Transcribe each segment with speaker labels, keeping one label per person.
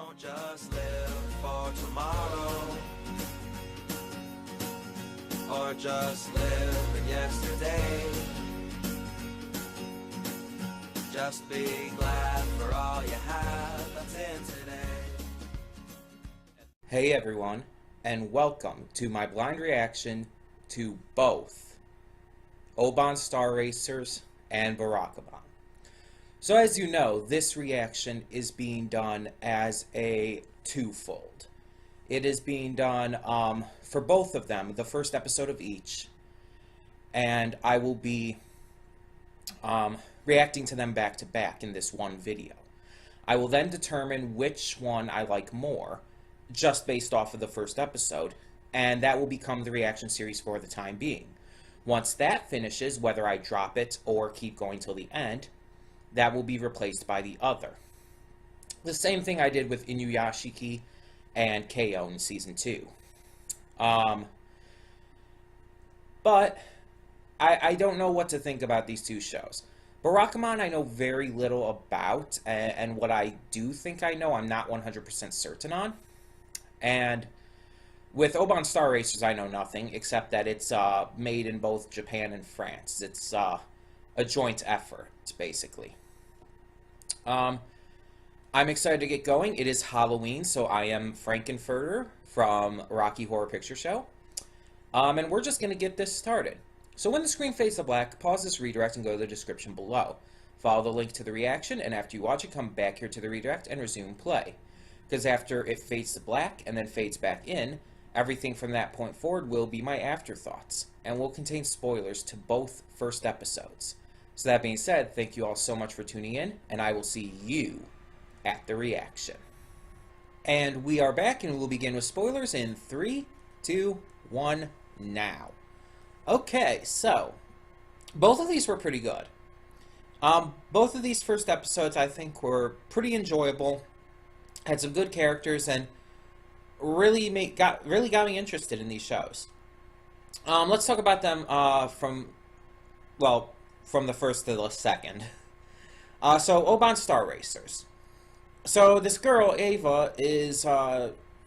Speaker 1: Don't just live for tomorrow, or just live in yesterday. Just be glad for all you have that's in today.
Speaker 2: Hey everyone, and welcome to my blind reaction to both Oban Star Racers and Barakamon. So as you know, this reaction is being done as a twofold. It is being done for both of them, the first episode of each, and I will be reacting to them back to back in this one video. I will then determine which one I like more, just based off of the first episode, and that will become the reaction series for the time being. Once that finishes, whether I drop it or keep going till the end, that will be replaced by the other. The same thing I did with Inuyashiki and KO in Season 2. But I don't know what to think about these two shows. Barakamon I know very little about, and what I do think I know, I'm not 100% certain on. And with Oban Star Racers, I know nothing, except that it's made in both Japan and France. It's a joint effort, basically. I'm excited to get going. It is Halloween, so I am Frankenfurter from Rocky Horror Picture Show. And we're just going to get this started. So when the screen fades to black, pause this redirect and go to the description below. Follow the link to the reaction, and after you watch it, come back here to the redirect and resume play. Because after it fades to black and then fades back in, everything from that point forward will be my afterthoughts, and will contain spoilers to both first episodes. So that being said, thank you all so much for tuning in, and I will see you at the reaction. And we are back, and we'll begin with spoilers in 3, 2, 1, now. Okay, so, both of these were pretty good. Both of these first episodes, I think, were pretty enjoyable, had some good characters, and really got me interested in these shows. Let's talk about them from the first to the second. So, Oban Star Racers. So, this girl, Ava, is,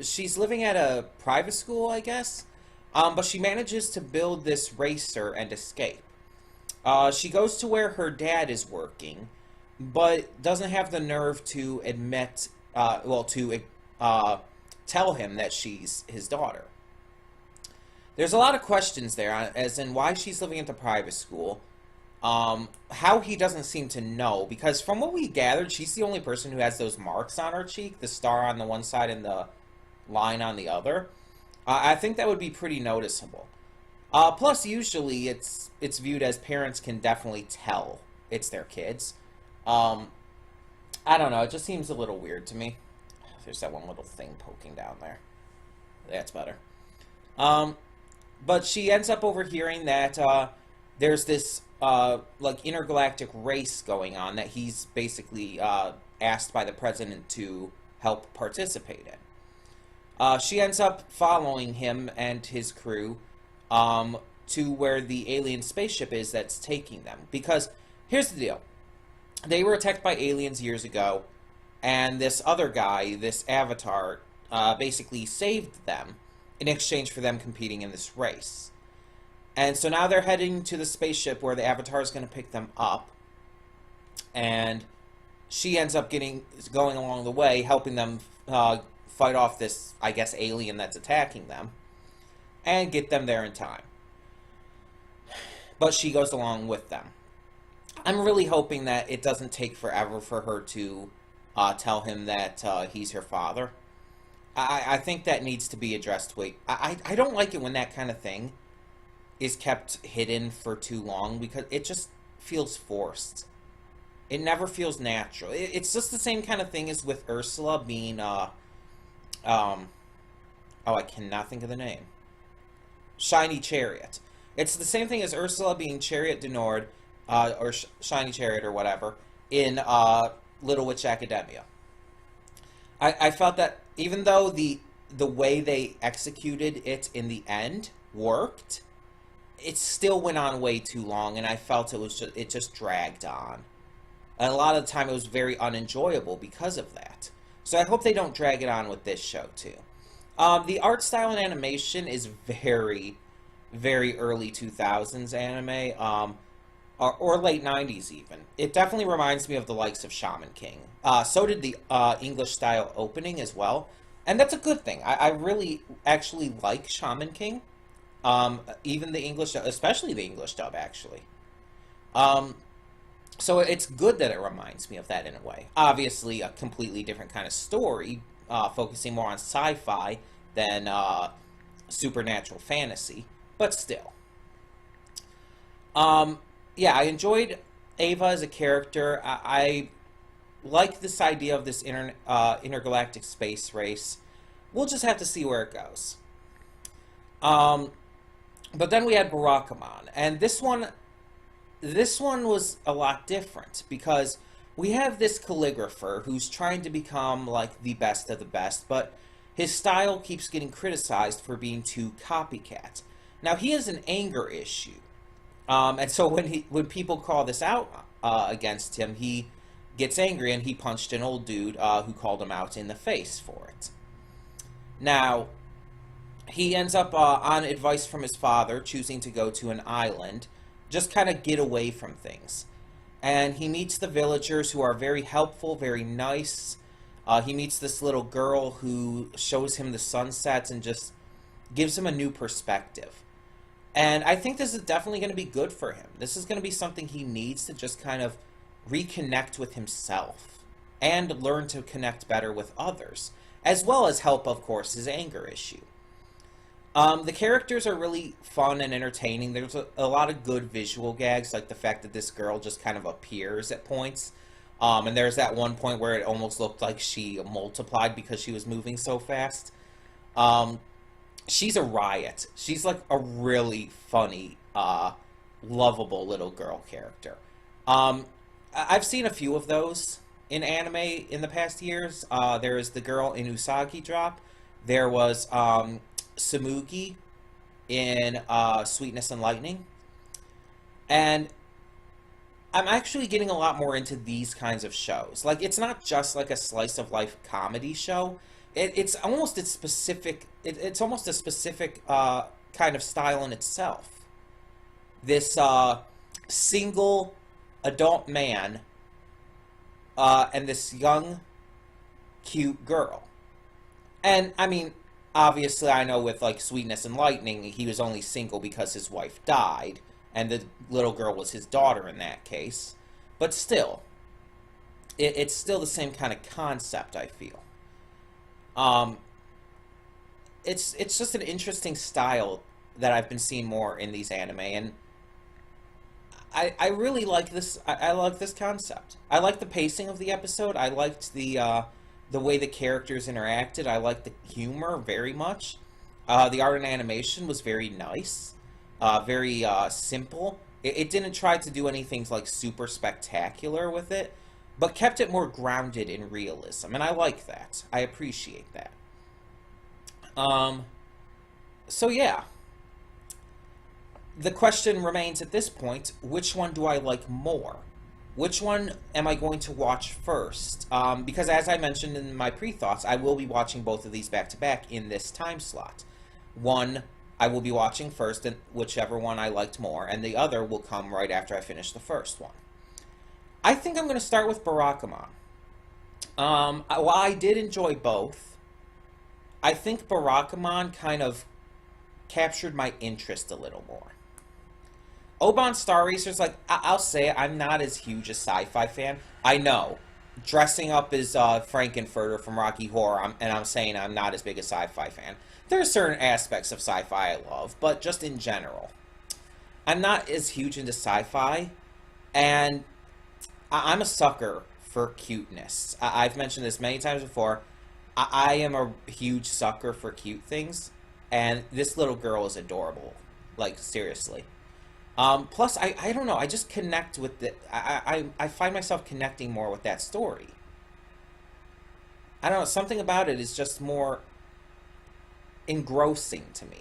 Speaker 2: she's living at a private school, I guess, but she manages to build this racer and escape. She goes to where her dad is working, but doesn't have the nerve to admit, tell him that she's his daughter. There's a lot of questions there, as in why she's living at the private school, how he doesn't seem to know, because from what we gathered, she's the only person who has those marks on her cheek, the star on the one side and the line on the other. I think that would be pretty noticeable. Plus, usually it's viewed as parents can definitely tell it's their kids. I don't know, it just seems a little weird to me. There's that one little thing poking down there. That's better. But she ends up overhearing that there's this intergalactic race going on that he's basically asked by the president to help participate in. She ends up following him and his crew to where the alien spaceship is that's taking them. Because here's the deal. They were attacked by aliens years ago, and this other guy, this avatar, basically saved them in exchange for them competing in this race. And so now they're heading to the spaceship where the avatar is going to pick them up. And she ends up going along the way, helping them fight off this, I guess, alien that's attacking them, and get them there in time. But she goes along with them. I'm really hoping that it doesn't take forever for her to tell him that he's her father. I think that needs to be addressed. I don't like it when that kind of thing is kept hidden for too long, because it just feels forced. It never feels natural. It's just the same kind of thing as with Ursula being, I cannot think of the name. Shiny Chariot. It's the same thing as Ursula being Chariot du Nord, or Shiny Chariot or whatever, in Little Witch Academia. I felt that even though the way they executed it in the end worked, it still went on way too long, and I felt it just dragged on. And a lot of the time it was very unenjoyable because of that. So I hope they don't drag it on with this show too. The art style and animation is very, very early 2000s anime, or late 90s even. It definitely reminds me of the likes of Shaman King. So did the English style opening as well. And that's a good thing. I really actually like Shaman King. Even the English, especially the English dub, actually. So it's good that it reminds me of that in a way. Obviously, a completely different kind of story, focusing more on sci-fi than supernatural fantasy, but still. Yeah, I enjoyed Ava as a character. I like this idea of this intergalactic space race. We'll just have to see where it goes. But then we had Barakamon, and this one was a lot different because we have this calligrapher who's trying to become like the best of the best, but his style keeps getting criticized for being too copycat. Now he has an anger issue, and so when people call this out against him, he gets angry and he punched an old dude who called him out in the face for it. Now he ends up on advice from his father, choosing to go to an island, just kind of get away from things. And he meets the villagers who are very helpful, very nice. He meets this little girl who shows him the sunsets and just gives him a new perspective. And I think this is definitely going to be good for him. This is going to be something he needs to just kind of reconnect with himself and learn to connect better with others, as well as help, of course, his anger issue. The characters are really fun and entertaining. There's a lot of good visual gags, like the fact that this girl just kind of appears at points. And there's that one point where it almost looked like she multiplied because she was moving so fast. She's a riot. She's like a really funny, lovable little girl character. I've seen a few of those in anime in the past years. There is the girl in Usagi Drop. There was Samugi in Sweetness and Lightning. And I'm actually getting a lot more into these kinds of shows. Like, it's not just like a slice of life comedy show. It's almost a specific kind of style in itself. This single adult man and this young, cute girl. And I mean, obviously, I know with like Sweetness and Lightning, he was only single because his wife died, and the little girl was his daughter in that case. But still, it's still the same kind of concept, I feel. It's just an interesting style that I've been seeing more in these anime, and I really like this. I like this concept. I like the pacing of the episode. I liked the way the characters interacted. I liked the humor very much. The art and animation was very nice, very simple. It didn't try to do anything like super spectacular with it, but kept it more grounded in realism, and I like that. I appreciate that. So yeah. The question remains at this point, which one do I like more? Which one am I going to watch first? Because as I mentioned in my pre-thoughts, I will be watching both of these back-to-back in this time slot. One I will be watching first, and whichever one I liked more, and the other will come right after I finish the first one. I think I'm going to start with Barakamon. While I did enjoy both, I think Barakamon kind of captured my interest a little more. Oban Star Racers, like, I'll say it, I'm not as huge a sci-fi fan. I know. Dressing up as Frankenfurter from Rocky Horror, and I'm saying I'm not as big a sci-fi fan. There are certain aspects of sci-fi I love, but just in general. I'm not as huge into sci-fi, and I'm a sucker for cuteness. I've mentioned this many times before. I am a huge sucker for cute things, and this little girl is adorable. Like, seriously. Plus, I don't know, I just connect with it. I find myself connecting more with that story. I don't know, something about it is just more engrossing to me.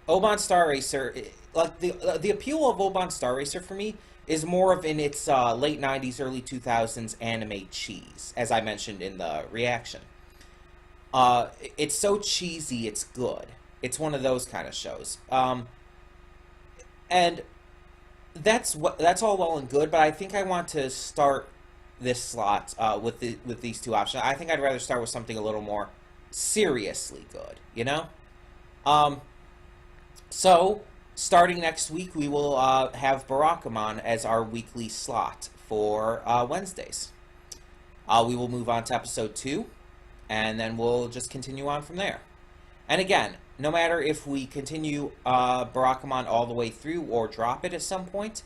Speaker 2: Oban Star Racer, like, the appeal of Oban Star Racer for me is more of in its late 90s, early 2000s anime cheese, as I mentioned in the reaction. It's so cheesy, it's good. It's one of those kind of shows. And that's all well and good, but I think I want to start this slot with these two options. I think I'd rather start with something a little more seriously good, you know? So, starting next week, we will have Barakamon as our weekly slot for Wednesdays. We will move on to episode 2, and then we'll just continue on from there. And again, no matter if we continue Barakamon all the way through or drop it at some point,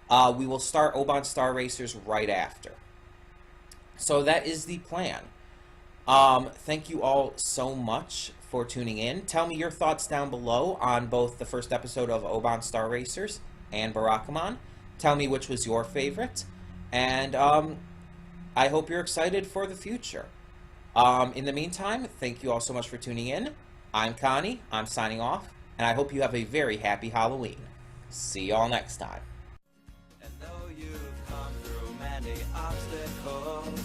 Speaker 2: we will start Oban Star Racers right after. So that is the plan. Thank you all so much for tuning in. Tell me your thoughts down below on both the first episode of Oban Star Racers and Barakamon. Tell me which was your favorite. And I hope you're excited for the future. In the meantime, thank you all so much for tuning in. I'm Connie. I'm signing off. And I hope you have a very happy Halloween. See y'all next time.
Speaker 1: And though you've come through many obstacles,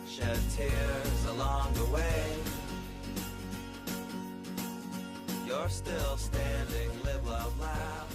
Speaker 1: shed tears along the way, you're still standing, live, love, laugh.